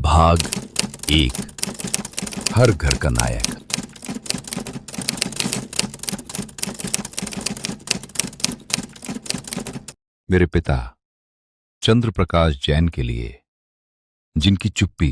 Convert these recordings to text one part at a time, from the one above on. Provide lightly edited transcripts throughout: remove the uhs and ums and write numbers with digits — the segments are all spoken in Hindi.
भाग 1। हर घर का नायक। मेरे पिता चंद्र प्रकाश जैन के लिए, जिनकी चुप्पी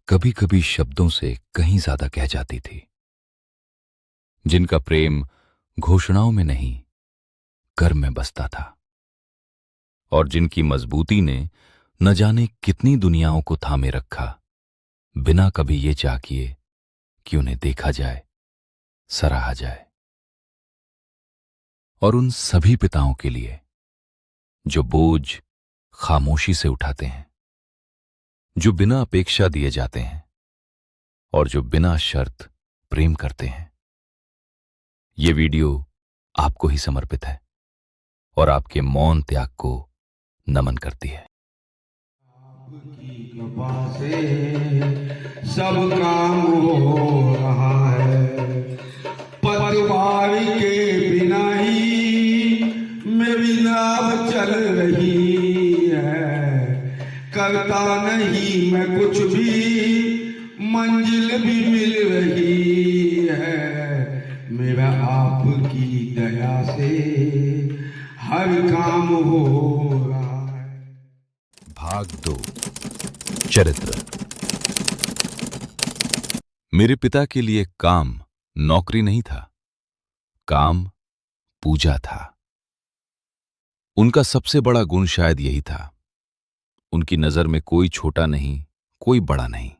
कभी कभी शब्दों से कहीं ज्यादा कह जाती थी, जिनका प्रेम घोषणाओं में नहीं कर्म में बसता था, और जिनकी मजबूती ने न जाने कितनी दुनियाओं को थामे रखा, बिना कभी ये चाह किए कि उन्हें देखा जाए, सराहा जाए। और उन सभी पिताओं के लिए जो बोझ खामोशी से उठाते हैं, जो बिना अपेक्षा दिए जाते हैं और जो बिना शर्त प्रेम करते हैं। ये वीडियो आपको ही समर्पित है और आपके मौन त्याग को नमन करती है। आपकी कृपा से सब काम हो रहा है। पतवार के बिना ही मेरी नाव चल रही है। करता नहीं मैं कुछ भी, मंजिल भी मिल रही है। मेरा आपकी दया से हर काम हो रहा है। भाग 2। चरित्र। मेरे पिता के लिए काम नौकरी नहीं था, काम पूजा था। उनका सबसे बड़ा गुण शायद यही था, उनकी नजर में कोई छोटा नहीं, कोई बड़ा नहीं।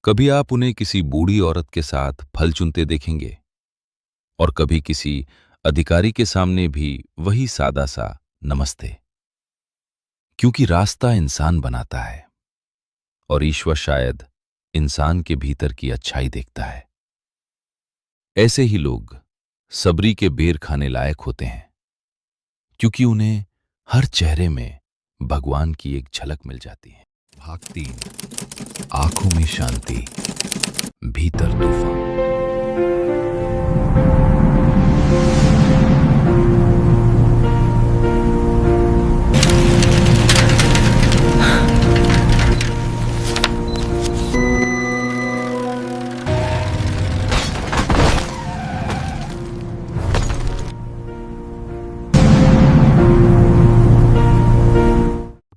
कभी आप उन्हें किसी बूढ़ी औरत के साथ फल चुनते देखेंगे और कभी किसी अधिकारी के सामने भी वही सादा सा नमस्ते। क्योंकि रास्ता इंसान बनाता है और ईश्वर शायद इंसान के भीतर की अच्छाई देखता है। ऐसे ही लोग सबरी के बेर खाने लायक होते हैं, क्योंकि उन्हें हर चेहरे में भगवान की एक झलक मिल जाती है। भाग 3। आंखों में शांति, भीतर तूफान।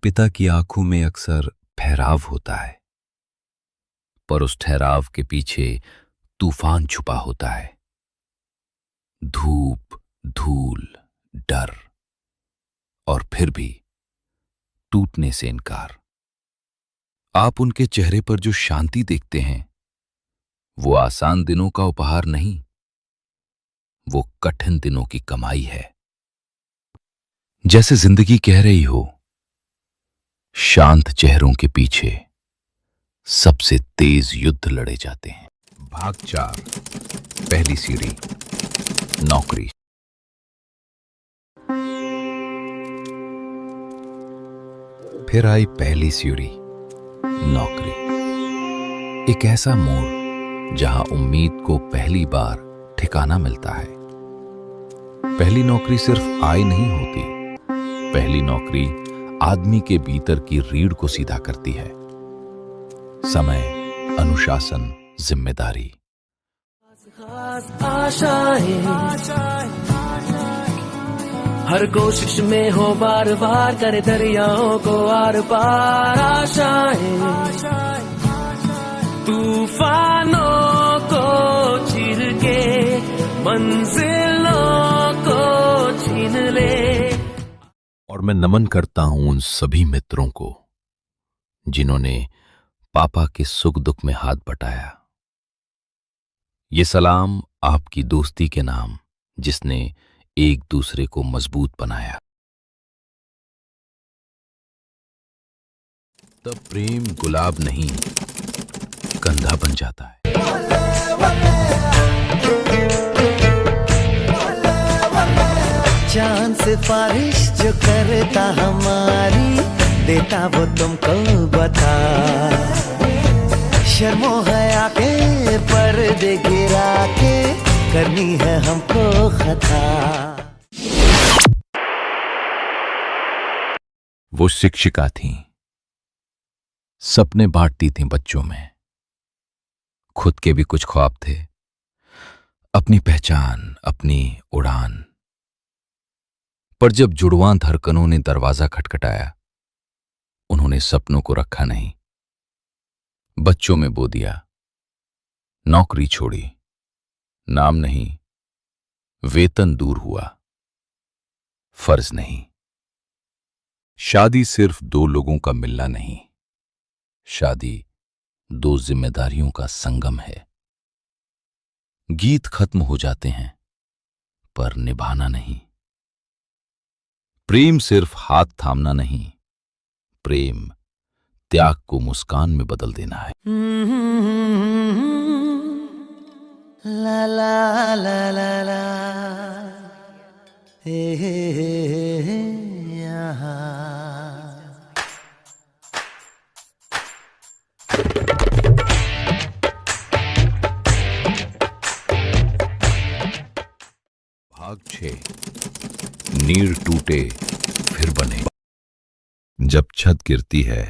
पिता की आंखों में अक्सर ठहराव होता है, पर उस ठहराव के पीछे तूफान छुपा होता है। धूप, धूल, डर और फिर भी टूटने से इनकार। आप उनके चेहरे पर जो शांति देखते हैं, वो आसान दिनों का उपहार नहीं, वो कठिन दिनों की कमाई है। जैसे जिंदगी कह रही हो, शांत चेहरों के पीछे सबसे तेज युद्ध लड़े जाते हैं। भाग 4। पहली सीढ़ी, नौकरी। फिर आई पहली सीढ़ी, नौकरी। एक ऐसा मोड़ जहां उम्मीद को पहली बार ठिकाना मिलता है। पहली नौकरी सिर्फ आय नहीं होती, पहली नौकरी आदमी के भीतर की रीढ़ को सीधा करती है। समय, अनुशासन, जिम्मेदारी। हर कोशिश में हो बार बार, करे दरियाओं को आर पार। आशाएं तूफानों को चीर के मंजिलों को छीन ले। और मैं नमन करता हूं उन सभी मित्रों को जिन्होंने पापा के सुख दुख में हाथ बटाया। ये सलाम आपकी दोस्ती के नाम, जिसने एक दूसरे को मजबूत बनाया। तब प्रेम गुलाब नहीं, कंधा बन जाता है। चांद से बारिश जो करता हमारी, देता वो तुमको बता। शर्मो हया के पर्दे गिरा के, करनी है हमको खता। वो शिक्षिका थीं, सपने बांटती थीं बच्चों में। खुद के भी कुछ ख्वाब थे, अपनी पहचान, अपनी उड़ान। पर जब जुड़वां धड़कनों ने दरवाजा खटखटाया, उन्होंने सपनों को रखा नहीं, बच्चों में बो दिया। नौकरी छोड़ी, नाम नहीं, वेतन दूर हुआ, फर्ज नहीं। शादी सिर्फ दो लोगों का मिलना नहीं, शादी दो जिम्मेदारियों का संगम है। गीत खत्म हो जाते हैं, पर निभाना नहीं। प्रेम सिर्फ हाथ थामना नहीं, प्रेम त्याग को मुस्कान में बदल देना है। ला ला ला ला ला हे यहाँ। भाग 6। नींव टूटे फिर बने। जब छत गिरती है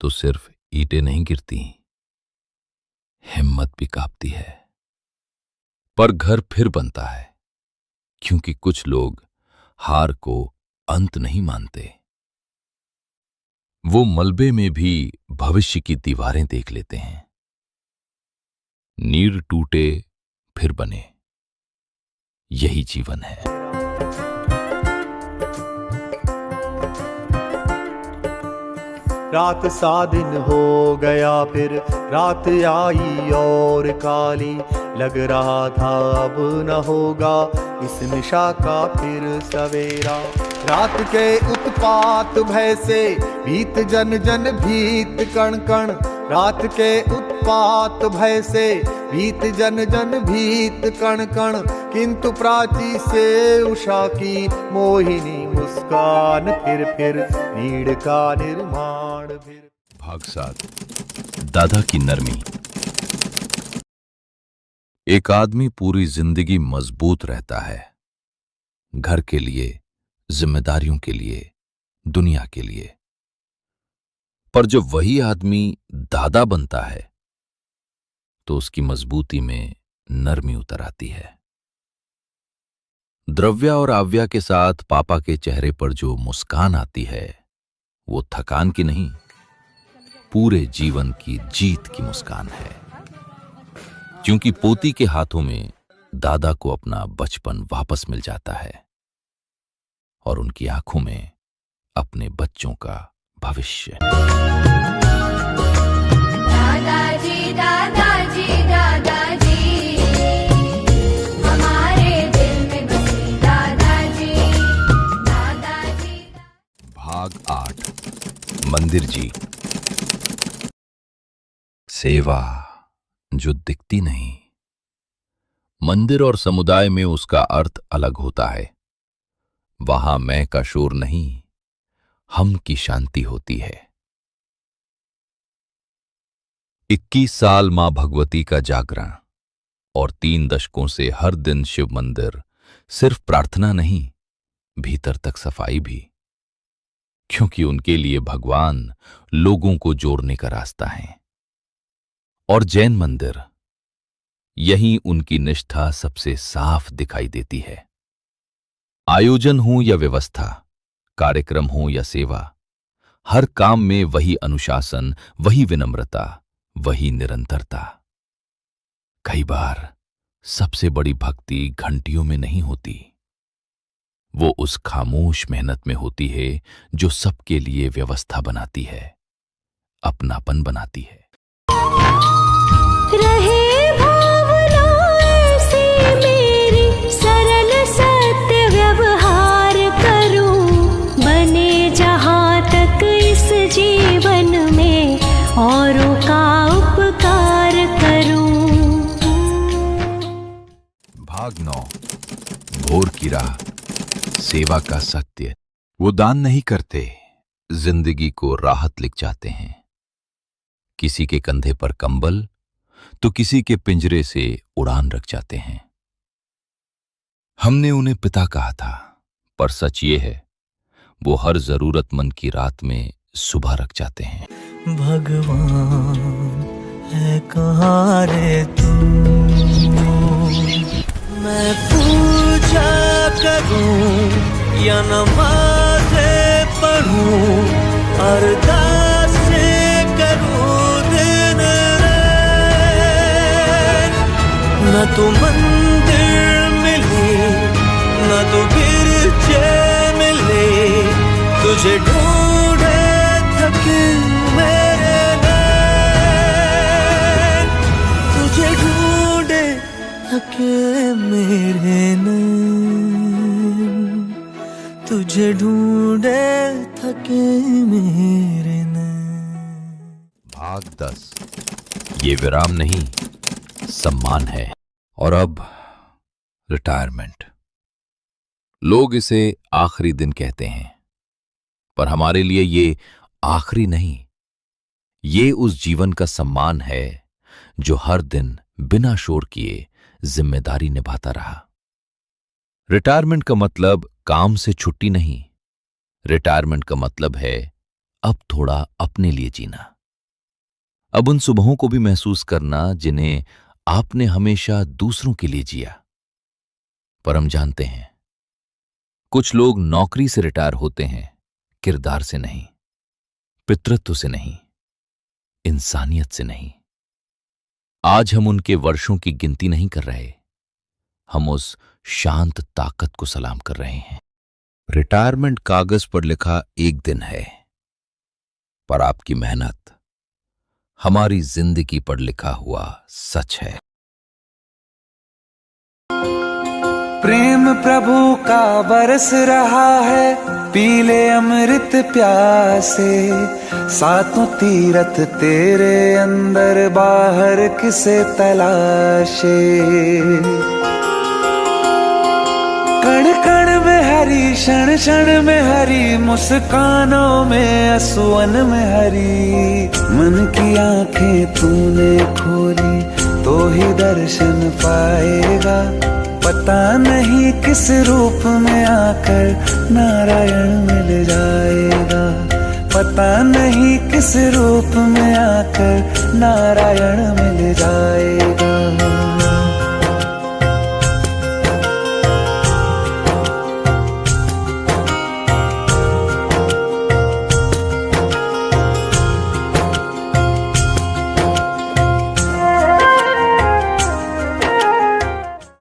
तो सिर्फ ईंटें नहीं गिरती, हिम्मत भी कांपती है। पर घर फिर बनता है, क्योंकि कुछ लोग हार को अंत नहीं मानते। वो मलबे में भी भविष्य की दीवारें देख लेते हैं। नींव टूटे फिर बने, यही जीवन है। रात सा दिन हो गया, फिर रात आई और काली। लग रहा था अब न होगा इस निशा का फिर सवेरा। रात के उत्पात भय से भीत जन जन भीत कण कण। रात के उत्पात भय से भीत जन जन भीत कण कण। किंतु प्राची से उषा की मोहिनी मुस्कान, फिर नीड़ का निर्माण फिर। भाग 7। दादा की नरमी। एक आदमी पूरी जिंदगी मजबूत रहता है, घर के लिए, जिम्मेदारियों के लिए, दुनिया के लिए। पर जब वही आदमी दादा बनता है तो उसकी मजबूती में नरमी उतर आती है। द्रव्या और आव्या के साथ पापा के चेहरे पर जो मुस्कान आती है, वो थकान की नहीं, पूरे जीवन की जीत की मुस्कान है। क्योंकि पोती के हाथों में दादा को अपना बचपन वापस मिल जाता है और उनकी आंखों में अपने बच्चों का भविष्य। दादाजी दादाजी दादाजी, हमारे दिल में बसी दादाजी दादाजी। भाग 8। मंदिर जी। सेवा जो दिखती नहीं। मंदिर और समुदाय में उसका अर्थ अलग होता है। वहां मैं का शोर नहीं, हम की शांति होती है। 21 साल मां भगवती का जागरण और 3 दशकों से हर दिन शिव मंदिर सिर्फ प्रार्थना नहीं, भीतर तक सफाई भी। क्योंकि उनके लिए भगवान लोगों को जोड़ने का रास्ता है। और जैन मंदिर, यहीं उनकी निष्ठा सबसे साफ दिखाई देती है। आयोजन हो या व्यवस्था, कार्यक्रम हो या सेवा, हर काम में वही अनुशासन, वही विनम्रता, वही निरंतरता। कई बार सबसे बड़ी भक्ति घंटियों में नहीं होती, वो उस खामोश मेहनत में होती है जो सबके लिए व्यवस्था बनाती है, अपनापन बनाती है। रहे भावना ऐसी मेरी, सरल सत्य व्यवहार करूं, बने जहां तक इस जीवन में औरों का उपकार करूं। भाग 9। भोर की राह। सेवा का सत्य। वो दान नहीं करते, जिंदगी को राहत लिख जाते हैं। किसी के कंधे पर कंबल तो किसी के पिंजरे से उड़ान रख जाते हैं। हमने उन्हें पिता कहा था, पर सच ये है वो हर जरूरतमंद की रात में सुबह रख जाते हैं। भगवान है कहाँ रे तू, मैं पूजा करूं या नमाज़ें पढ़ूं, अरदासें करूं दिन रात, न तो मंदिर मिले न तो गिरजे मिले, तुझे ढूंढे थके मेरे नैन, तुझे ढूंढे थके मेरे नैन, तुझे ढूंढे थके मेरे नैन। भाग 10। ये विराम नहीं, सम्मान है। और अब रिटायरमेंट। लोग इसे आखिरी दिन कहते हैं, पर हमारे लिए ये आखिरी नहीं, ये उस जीवन का सम्मान है जो हर दिन बिना शोर किए जिम्मेदारी निभाता रहा। रिटायरमेंट का मतलब काम से छुट्टी नहीं, रिटायरमेंट का मतलब है अब थोड़ा अपने लिए जीना। अब उन सुबहों को भी महसूस करना जिन्हें आपने हमेशा दूसरों के लिए जिया। पर हम जानते हैं, कुछ लोग नौकरी से रिटायर होते हैं, किरदार से नहीं, पितृत्व से नहीं, इंसानियत से नहीं। आज हम उनके वर्षों की गिनती नहीं कर रहे, हम उस शांत ताकत को सलाम कर रहे हैं। रिटायरमेंट कागज पर लिखा एक दिन है, पर आपकी मेहनत हमारी जिंदगी पर लिखा हुआ सच है। प्रेम प्रभु का बरस रहा है, पीले अमृत प्यासे, सातों तीरथ तेरे अंदर बाहर किसे तलाशे। कण कण में हरी, क्षण क्षण में हरी, मुस्कानों में असुवन में हरी, मन की आंखें तूने खोली तो ही दर्शन पाएगा। पता नहीं किस रूप में आकर नारायण मिल जाएगा, पता नहीं किस रूप में आकर नारायण मिल जाएगा।